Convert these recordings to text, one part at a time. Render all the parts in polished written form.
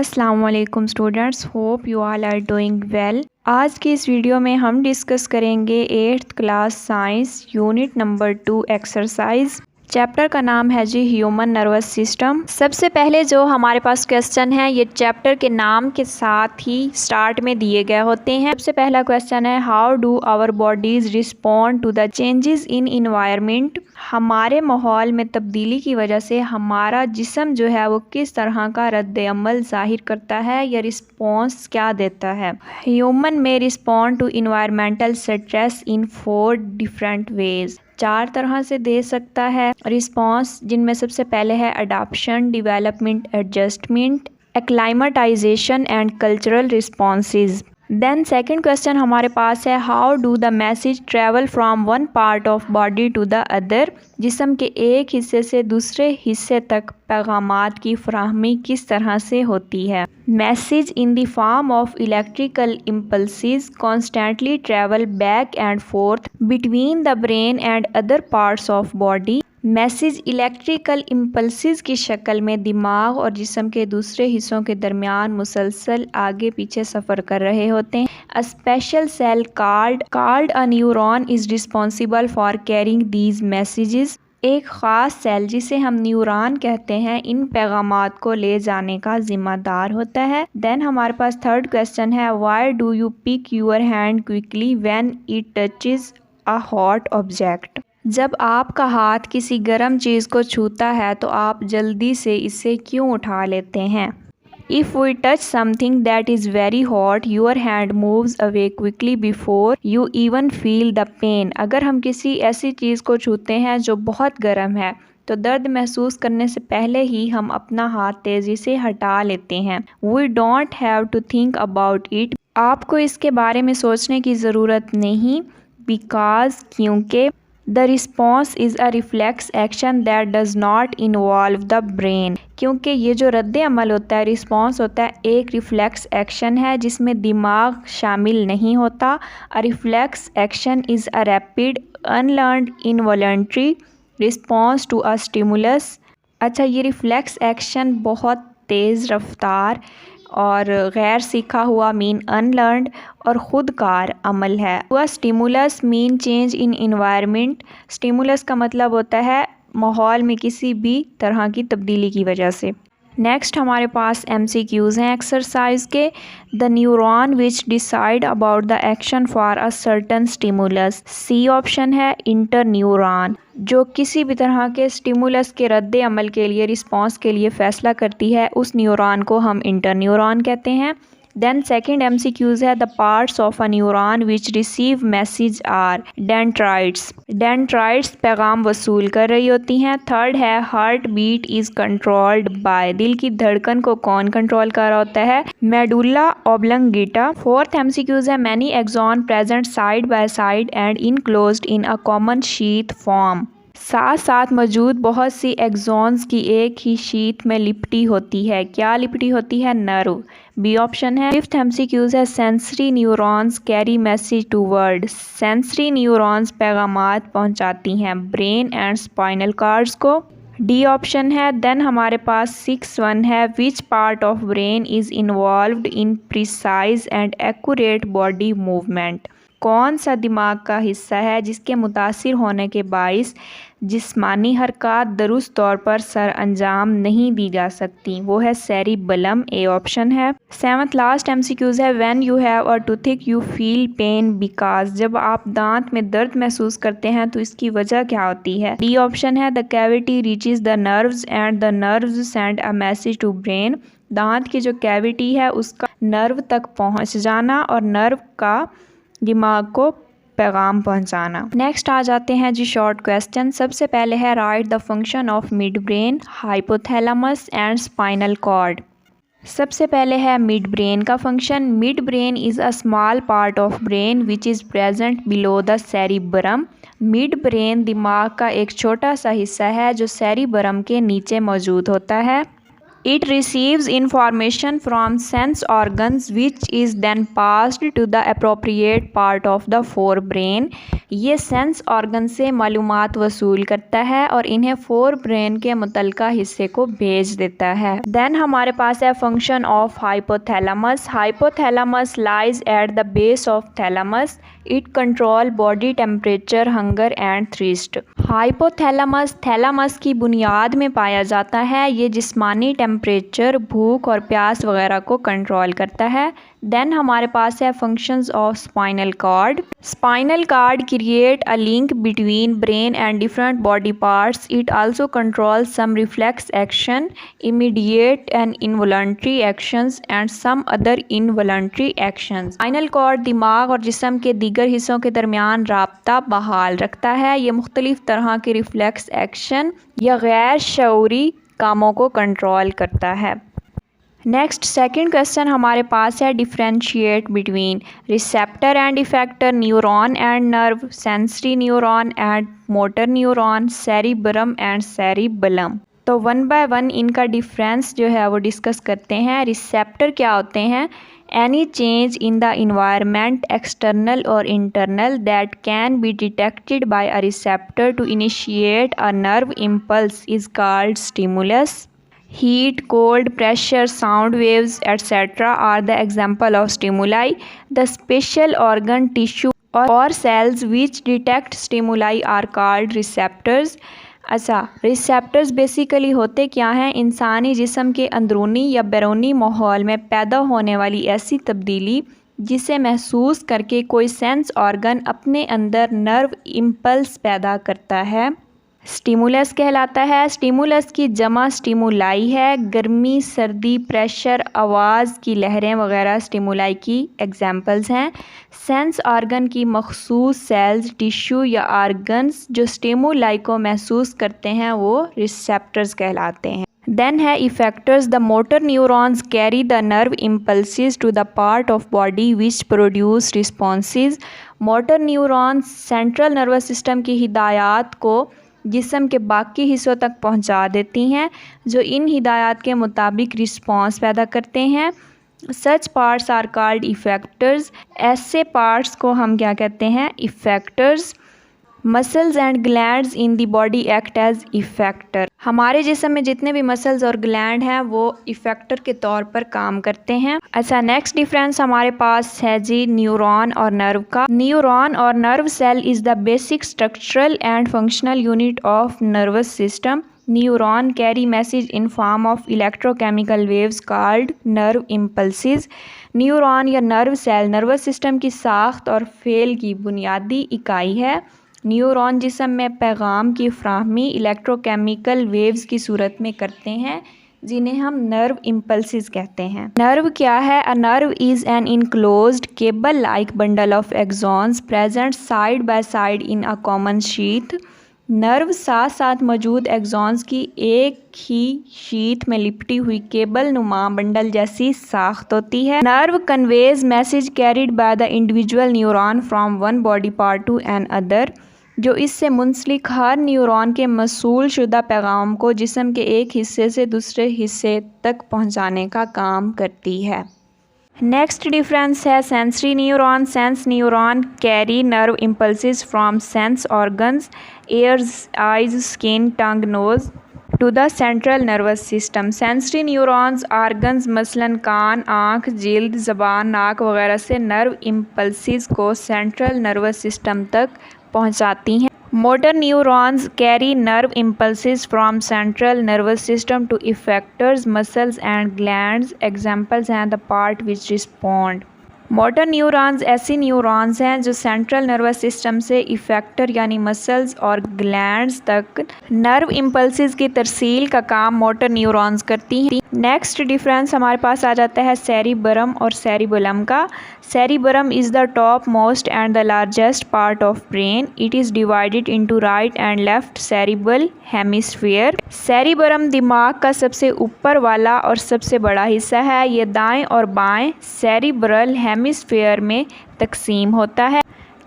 अस्सलाम वालेकुम students, hope you all are doing well. आज की इस वीडियो में हम डिस्कस करेंगे 8th class science unit number 2 exercise. Chapter का नाम है जी ह्यूमन नर्वस सिस्टम। सबसे पहले जो हमारे पास क्वेश्चन है ये चैप्टर के नाम के साथ ही स्टार्ट में दिए गए होते हैं। सबसे पहला क्वेश्चन है how do our bodies respond to the changes in environment. हमारे माहौल में तब्दीली की वजह से हमारा जिस्म जो है वो किस तरह का रद्द अमल ज़ाहिर करता है या रिस्पॉन्स क्या देता है। ह्यूमन में respond to environmental stress in 4 different ways. 4 तरह से दे सकता है रिस्पॉन्स, जिनमें सबसे पहले है adoption, development, adjustment, acclimatization and cultural responses. Then second question हमारे पास है how do the message travel from one part of body to the other. जिस्म के एक हिस्से से दूसरे हिस्से तक पैगामात की फराहमी किस तरह से होती है। Message in the form of electrical impulses constantly travel back and fourth between the brain and other parts of body. Message electrical impulses की शक्ल में दिमाग और जिस्म के दूसरे हिस्सों के दरमियान मुसलसल आगे पीछे सफ़र कर रहे होते हैं। A special cell called a neuron is responsible for carrying these messages. एक ख़ास सेल जिसे हम न्यूरॉन कहते हैं इन पैगामात को ले जाने का ज़िम्मेदार होता है। देन हमारे पास थर्ड क्वेश्चन है why do you pick your hand quickly when it touches a hot object. जब आपका हाथ किसी गर्म चीज़ को छूता है तो आप जल्दी से इसे क्यों उठा लेते हैं। If we touch something that is very hot, your hand moves away quickly before you even feel the pain. अगर हम किसी ऐसी चीज़ को छूते हैं जो बहुत गर्म है तो दर्द महसूस करने से पहले ही हम अपना हाथ तेज़ी से हटा लेते हैं। We don't have to think about it. आपको इसके बारे में सोचने की ज़रूरत नहीं, because क्योंकि The response is a reflex action that does not involve the brain. क्योंकि ये जो रद्द अमल होता है, रिस्पॉन्स होता है, एक रिफ्लेक्स एक्शन है जिसमें दिमाग शामिल नहीं होता। A reflex action is a rapid, unlearned, involuntary response to a stimulus. अच्छा, ये रिफ्लेक्स एक्शन बहुत तेज़ रफ्तार और गैर सीखा हुआ मीन अनलर्नड और ख़ुदकार अमल है। वह stimulus mean change in environment. Stimulus का मतलब होता है माहौल में किसी भी तरह की तब्दीली की वजह से। नेक्स्ट हमारे पास MCQs हैं एक्सरसाइज के। The neuron which decide about the action for a certain stimulus. C option है इंटर न्यूरॉन, जो किसी भी तरह के स्टिमुलस के रद्द अमल के लिए रिस्पॉन्स के लिए फ़ैसला करती है, उस न्यूरॉन को हम इंटर न्यूरॉन कहते हैं। देन सेकेंड MCQs है the parts of a neuron which receive message are dendrites. Dendrites पैगाम वसूल कर रही होती हैं। थर्ड है heartbeat is controlled by. दिल की धड़कन को कौन कंट्रोल कर रहा होता है, मेडुला ऑब्लंगेटा। फोर्थ MCQs है many axon present side by side and enclosed in a common sheath form. साथ साथ मौजूद बहुत सी एक्सॉन्स की एक ही शीट में लिपटी होती है। क्या लिपटी होती है, नर्व। बी ऑप्शन है। फिफ्थ MCQs है sensory neurons carry message to word. Sensory neurons पैगामात पहुंचाती हैं ब्रेन एंड स्पाइनल कार्ड्स को। डी ऑप्शन है। देन हमारे पास 6(1) है which part of brain is involved in precise and accurate body movement. कौन सा दिमाग का हिस्सा है जिसके मुतासिर होने के बाइस जिस्मानी हरकत दुरुस्त तौर पर सर अंजाम नहीं दी जा सकती, वो है सेरिबलम। ए ऑप्शन है। सेवंथ लास्ट MCQs है when you have a toothache you feel pain because. जब आप दांत में दर्द महसूस करते हैं तो इसकी वजह क्या होती है। डी ऑप्शन है the cavity reaches the nerves and the nerves send a message to brain. दांत की जो कैविटी है उसका नर्व तक पहुँच जाना और नर्व का दिमाग को पैगाम पहुंचाना। नेक्स्ट आ जाते हैं जी शॉर्ट क्वेश्चन। सबसे पहले है right the function of mid brain, hypothalamus and spinal cord. सबसे पहले है मिड ब्रेन का function. Mid brain is a small part of brain which is present below the cerebrum. Mid brain दिमाग का एक छोटा सा हिस्सा है जो सेरिब्रम के नीचे मौजूद होता है। It receives information from sense organs which is then passed to the appropriate part of the forebrain. ये सेंस ऑर्गन से मालूमात वसूल करता है और इन्हें फोरब्रेन के मुतल्लिका हिस्से को भेज देता है। देन हमारे पास है function of hypothalamus. Hypothalamus lies at the base of thalamus. It control body temperature, hunger and thirst. Hypothalamus thalamus की बुनियाद में पाया जाता है। ये जिस्मानी टेम्परेचर, भूख और प्यास वगैरह को कंट्रोल करता है। देन हमारे पास है functions of spinal cord. Spinal cord create a link between brain and different body parts. It also control some reflex action, immediate and involuntary actions and some other involuntary actions. Spinal cord दिमाग और जिस्म के दीगर हिस्सों के दरमियान राब्ता बहाल रखता है। ये मुख्तलिफ तरह के रिफ्लेक्स एक्शन या गैर शऊरी कामों को कंट्रोल करता है। नेक्स्ट सेकंड क्वेश्चन हमारे पास है differentiate between receptor and effector, neuron and nerve, sensory neuron and motor neuron, cerebrum and cerebellum. तो वन बाय वन इनका डिफरेंस जो है वो डिस्कस करते हैं। रिसेप्टर क्या होते हैं? Any change in the environment, external और internal, that can be detected by a receptor to initiate a nerve impulse is called stimulus. Heat, cold, pressure, sound waves, etc. are the example of stimuli. The special organ, tissue or cells which detect stimuli are called receptors. अच्छा, receptors basically होते क्या हैं? इंसानी जिस्म के अंदरूनी या बैरूनी माहौल में पैदा होने वाली ऐसी तब्दीली जिसे महसूस करके कोई सेंस ऑर्गन अपने अंदर नर्व इम्पल्स पैदा करता है, स्टिमुलस कहलाता है। स्टिमुलस की जमा स्टिमुलाई है। गर्मी, सर्दी, प्रेशर, आवाज़ की लहरें वगैरह स्टिमुलाई की एग्जाम्पल्स हैं। सेंस ऑर्गन की मखसूस सेल्स, टिश्यू या ऑर्गन्स जो स्टिमुलाई को महसूस करते हैं वो रिसेप्टर्स कहलाते हैं। देन है effectors. The motor neurons carry the nerve impulses to the part of body which produce responses. Motor neurons central nervous system की हिदायत को जिस्म के बाकी हिस्सों तक पहुंचा देती हैं जो इन हिदायत के मुताबिक रिस्पॉन्स पैदा करते हैं। Such parts are called effectors. ऐसे पार्ट्स को हम क्या कहते हैं? Effectors. Muscles and glands in the body act as effector. हमारे जिस्म में जितने भी मसल्स और ग्लैंड हैं वो इफेक्टर के तौर पर काम करते हैं। अच्छा, नेक्स्ट डिफरेंस हमारे पास है जी न्यूरॉन और नर्व का। न्यूरॉन और nerve cell is the basic structural and functional unit of nervous system. Neuron carry message in form of electrochemical waves called nerve impulses. Neuron या नर्व सेल नर्वस सिस्टम की साख्त और fail की बुनियादी इकाई है। न्यूरॉन जिस्म में पैगाम की फ्राहमी इलेक्ट्रोकेमिकल वेव्स की सूरत में करते हैं जिन्हें हम नर्व इम्पल्सिस कहते हैं। नर्व क्या है? A nerve is an enclosed cable like bundle of axons present side by side in a common sheath. Nerve साथ साथ मौजूद एक्सॉन्स की एक ही शीट में लिपटी हुई केबल नुमा बंडल जैसी साख्त होती है। Nerve conveys message carried by the individual neuron from one body part to another, जो इससे मुंसलिक हर न्यूरॉन के मसूल शुदा पैगाम को जिस्म के एक हिस्से से दूसरे हिस्से तक पहुंचाने का काम करती है। नेक्स्ट डिफरेंस है sensory neuron. Sense neuron carry nerve impulses from sense organs ears, eyes, skin, tongue, nose to the central nervous system. Sensory neurons organs मसलन कान, आँख, जिल्द, ज़बान, नाक वगैरह से नर्व इम्पल्सिस को सेंट्रल नर्वस सिस्टम तक पहुंचाती हैं। Motor neurons carry nerve impulses from central nervous system to effectors, muscles and glands. Examples हैं the part which respond. Motor neurons ऐसी न्यूरॉन्स हैं जो सेंट्रल नर्वस सिस्टम से इफेक्टर यानी मसल्स और ग्लैंड्स तक नर्व इम्पल्सिस की तरसील का काम मोटर न्यूरॉन्स करती हैं। नेक्स्ट डिफरेंस हमारे पास आ जाता है सेरिब्रम और सेरिबलम का। Cerebrum is the top most and the largest part of brain. It is divided into right and left cerebral hemisphere. Cerebrum दिमाग का सबसे ऊपर वाला और सबसे बड़ा हिस्सा है। ये दाएं और बाएं सेरिब्रल हेमिस्फीयर में तकसीम होता है।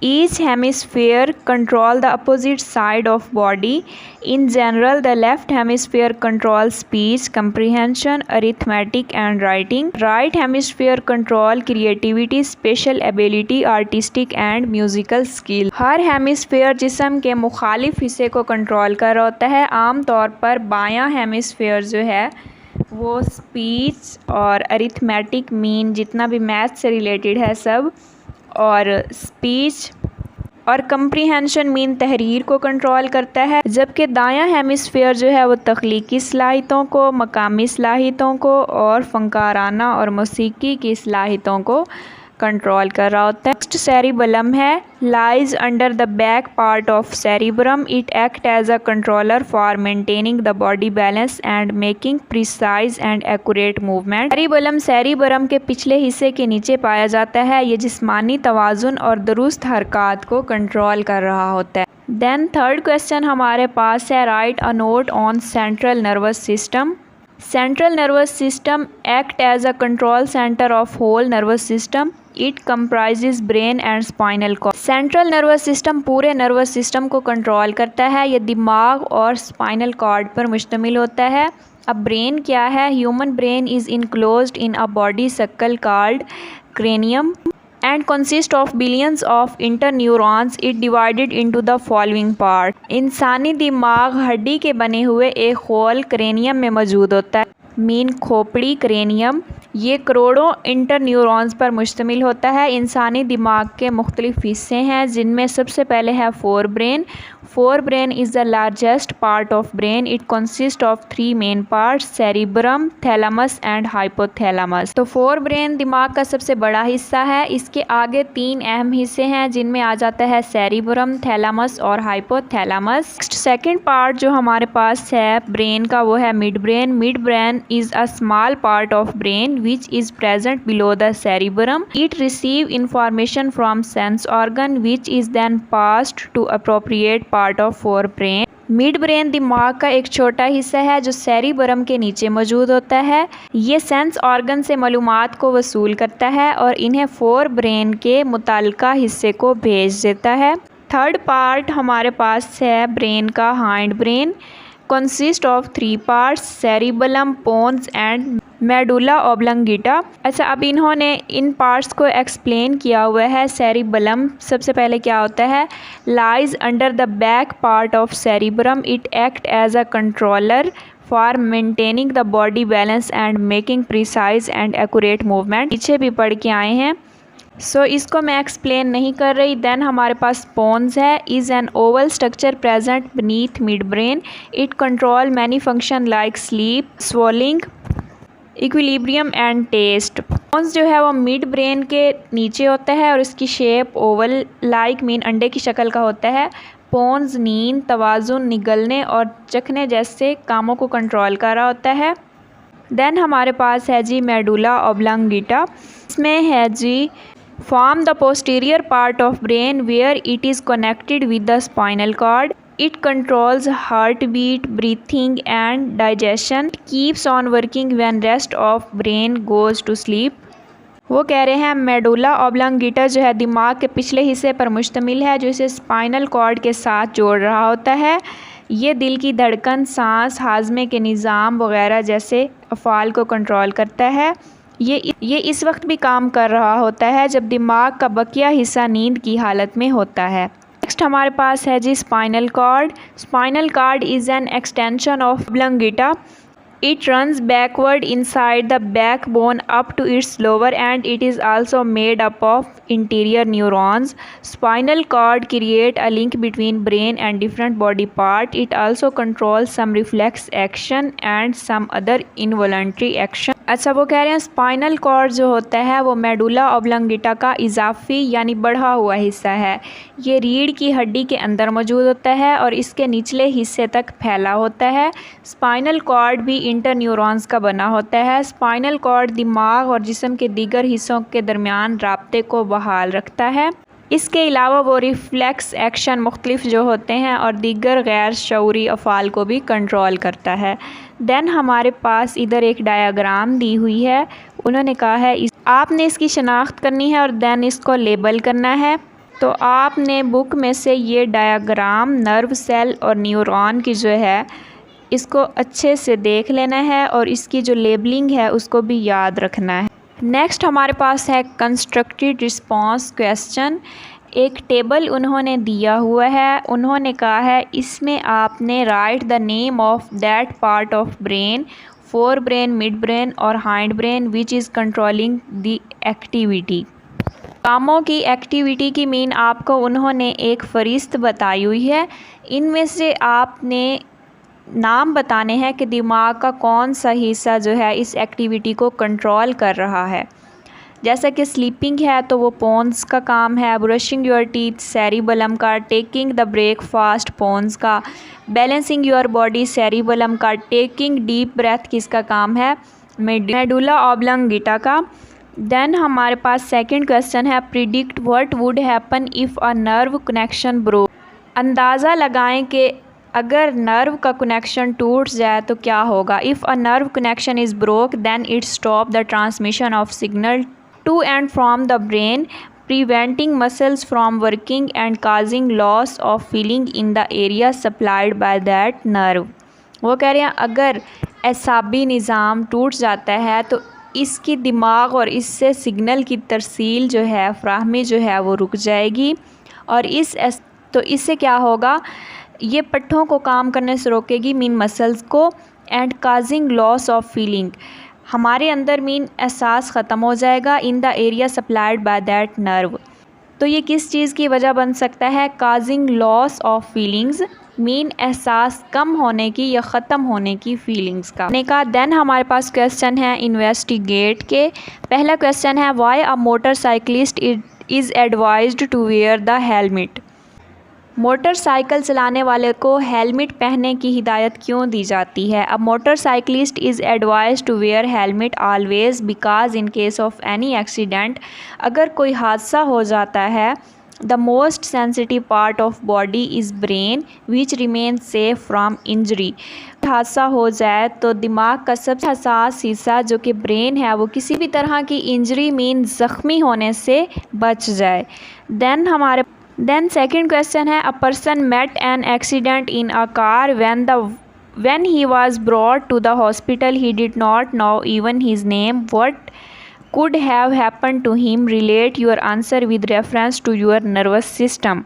Each hemisphere control the opposite side of body. In general, the left hemisphere controls speech, comprehension, arithmetic and writing. Right hemisphere control creativity, special ability, artistic and musical skill. Her hemisphere जिस्म के मुखालिफ हिस्से को control कर रहा होता है। आम तौर पर बायां हेमिस्फेयर जो है वो स्पीच और अरिथमेटिक मीन जितना भी मैथ से रिलेटेड है सब, और स्पीच और कंप्रीहेंशन मीन तहरीर को कंट्रोल करता है, जबकि दायां हेमिस्फेयर जो है वो तख्लीकी सलाहियतों को, मकामी सलाहियतों को और फ़नकाराना और मौसीकी की सलाहियतों को कंट्रोल कर रहा होता है। नेक्स्ट सेरिबलम है, lies under the back part of cerebrum. It act as a controller for maintaining the body balance and making precise and accurate movement. Cerebellum cerebrum के पिछले हिस्से के नीचे पाया जाता है। ये जिस्मानी तवाज़ुन और दुरुस्त हरकत को कंट्रोल कर रहा होता है। देन थर्ड क्वेश्चन हमारे पास है, right a note on central nervous system. Central nervous system act as a control center of whole nervous system. It comprises brain and spinal cord. Central nervous system पूरे nervous system को control करता है। ये दिमाग और spinal cord पर मुश्तमिल होता है। अब brain क्या है? Human brain is enclosed in a body circle called cranium and consists of billions of interneurons. It divided into the following part. इंसानी दिमाग हड्डी के बने हुए एक होल क्रेनियम में मौजूद होता है। मीन खोपड़ी क्रेनियम, ये करोड़ों इंटरन्यूरॉन्स पर मुश्तमिल होता है। इंसानी दिमाग के मुख्तलिफ हिस्से हैं जिनमें सबसे पहले है fore brain. Fore brain is the largest part of brain. It consist of three main parts, cerebrum, thalamus and hypothalamus. तो फोर ब्रेन दिमाग का सबसे बड़ा हिस्सा है। इसके आगे तीन अहम हिस्से हैं जिनमें आ जाता है सेरिब्रम, थैलेमस और हाइपोथैलेमस। नेक्स्ट सेकेंड पार्ट जो हमारे पास है ब्रेन का वो है mid brain. Mid brain is a small part of brain which is present below the cerebrum. It receive information from sense organ which is then passed to appropriate part of forebrain. Mid brain दिमाग का एक छोटा हिस्सा है जो cerebrum के नीचे मौजूद होता है। ये सेंस ऑर्गन से मालूमात को वसूल करता है और इन्हें फोर ब्रेन के मुताल्लिका हिस्से को भेज देता है। थर्ड पार्ट हमारे पास है ब्रेन का hind brain. Consist of three parts, cerebellum, pons and medulla oblongata. अच्छा, अब इन्होंने इन पार्ट्स को एक्सप्लेन किया हुआ है। सेरिबलम सबसे पहले क्या होता है, lies under the back part of cerebrum. It act as a controller for maintaining the body balance and making precise and accurate movement. पीछे भी पढ़ के आए हैं, सो इसको मैं एक्सप्लेन नहीं कर रही। देन हमारे पास पोन्स है, is an oval structure present beneath mid brain. It control many function like sleep, swallowing, equilibrium and taste. Pons जो है वो मिड ब्रेन के नीचे होता है और इसकी शेप ओवल लाइक मीन अंडे की शक्ल का होता है। पोन्स नींद, तवाज़ुन, निगलने और चखने जैसे कामों को कंट्रोल कर रहा होता है। देन हमारे पास है जी मेडुला ऑब्लंगेटा। इसमें है जी form the posterior part of brain where it is connected with the spinal cord. It controls heartbeat, breathing and digestion. It keeps on working when rest of brain goes to sleep. वो कह रहे हैं medulla oblongata जो है दिमाग के पिछले हिस्से पर मुश्तमिल है जो इसे स्पाइनल कॉर्ड के साथ जोड़ रहा होता है। ये दिल की धड़कन, सांस, हाजमे के निज़ाम वगैरह जैसे अफ़ाल को कंट्रोल करता है। ये इस वक्त भी काम कर रहा होता है जब दिमाग का बकिया हिस्सा नींद की हालत में होता है। नेक्स्ट हमारे पास है जी spinal cord. Spinal cord is an extension of oblongata. It runs backward inside the backbone up to its lower end. It is also made up of interior neurons. Spinal cord create a link between brain and different body part. It also controls some reflex action and some other involuntary action. अच्छा, वो कह रहे हैं spinal cord जो होता है वो medulla oblongata का इजाफी यानी बढ़ा हुआ हिस्सा है। ये रीढ़ की हड्डी के अंदर मौजूद होता है और इसके निचले हिस्से तक फैला होता है। स्पाइनल कॉर्ड भी इंटरन्यूरॉन्स का बना होता है। स्पाइनल कॉर्ड दिमाग और जिस्म के दीगर हिस्सों के दरमियान राब्ते को बहाल रखता है। इसके अलावा वो रिफ्लेक्स एक्शन मुख्तलिफ जो होते हैं और दीगर गैर शऊरी अफ़ाल को भी कंट्रोल करता है। देन हमारे पास इधर एक डायग्राम दी हुई है। उन्होंने कहा है आपने इसकी शनाख्त करनी है और देन इसको लेबल करना है। तो आपने बुक में से ये डायग्राम नर्व सेल और न्यूरॉन की जो है इसको अच्छे से देख लेना है और इसकी जो लेबलिंग है उसको भी याद रखना है। नेक्स्ट हमारे पास है कंस्ट्रक्टेड रिस्पांस क्वेश्चन। एक टेबल उन्होंने दिया हुआ है, उन्होंने कहा है इसमें आपने write the name of that part of brain, fore brain, mid brain और hind brain which is controlling the activity. कामों की एक्टिविटी की मीन आपको उन्होंने एक फरिस्त बताई हुई है, इनमें से आपने नाम बताने हैं कि दिमाग का कौन सा हिस्सा जो है इस एक्टिविटी को कंट्रोल कर रहा है। जैसा कि स्लीपिंग है तो वो पोन्स का काम है, ब्रशिंग योर टीथ सेरिबेलम का, टेकिंग द ब्रेकफास्ट पोन्स का, बैलेंसिंग योर बॉडी सेरिबेलम का, टेकिंग डीप ब्रेथ किसका काम है, मेडुला ऑब्लंगेटा का। देन हमारे पास सेकंड क्वेश्चन है predict what would happen if a nerve connection broke. अंदाज़ा लगाएं कि अगर नर्व का कनेक्शन टूट जाए तो क्या होगा। If a nerve connection is broke then it stop the transmission of signal to and from the brain, preventing muscles from working and causing loss of feeling in the area supplied by that nerve. वो कह रहे हैं अगर एसाबी निज़ाम टूट जाता है तो इसकी दिमाग और इससे सिग्नल की तरसील जो है, फ्राहमी जो है वो रुक जाएगी और इससे क्या होगा, ये पट्ठों को काम करने से रोकेगी, मीन मसल्स को, and causing loss of feeling, हमारे अंदर मीन एहसास ख़त्म हो जाएगा, इन the area supplied by that nerve. तो ये किस चीज़ की वजह बन सकता है, causing loss of feelings, mean एहसास कम होने की या ख़त्म होने की फीलिंग्स का। देन हमारे पास क्वेश्चन है इन्वेस्टिगेट के। पहला क्वेश्चन है why a motorcyclist is advised to wear the helmet. Motorcycle चलाने वाले को हेलमेट पहनने की हिदायत क्यों दी जाती है। A motorcyclist is advise to wear helmet always because in case of any accident, अगर कोई हादसा हो जाता है, the most sensitive part of body is brain which remain safe from injury. हादसा हो जाए तो दिमाग का सबसे हसास हिस्सा जो कि ब्रेन है वो किसी भी तरह की इंजरी मीन ज़ख्मी होने से बच जाए। देन सेकंड क्वेश्चन है a person met an accident in a car when he was brought to the hospital he did not know even his name, what could have happened to him, relate your answer with reference to your nervous system।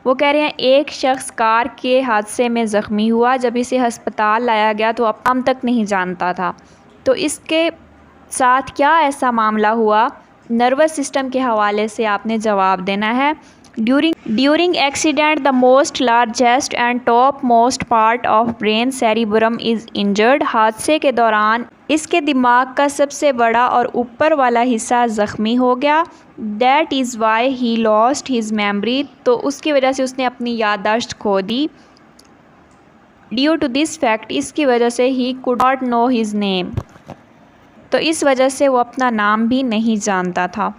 वो कह रहे हैं एक शख्स car के हादसे में ज़ख्मी हुआ, जब इसे अस्पताल लाया गया तो अब हम तक नहीं जानता था, तो इसके साथ क्या ऐसा मामला हुआ, नर्वस सिस्टम के हवाले से आपने जवाब देना है। During accident the most largest and top most part of brain cerebrum is injured. हादसे के दौरान इसके दिमाग का सबसे बड़ा और ऊपर वाला हिस्सा ज़ख्मी हो गया। That is why he lost his memory, तो उसकी वजह से उसने अपनी याददाश्त खो दी। ड्यू टू दिस फैक्ट, इसकी वजह से he could not know his name, तो इस वजह से वो अपना नाम भी नहीं जानता था।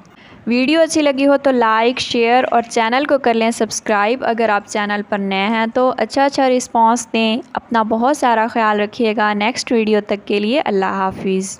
वीडियो अच्छी लगी हो तो लाइक, शेयर और चैनल को कर लें सब्सक्राइब। अगर आप चैनल पर नए हैं तो अच्छा रिस्पांस दें। अपना बहुत सारा ख्याल रखिएगा। नेक्स्ट वीडियो तक के लिए अल्लाह हाफिज़।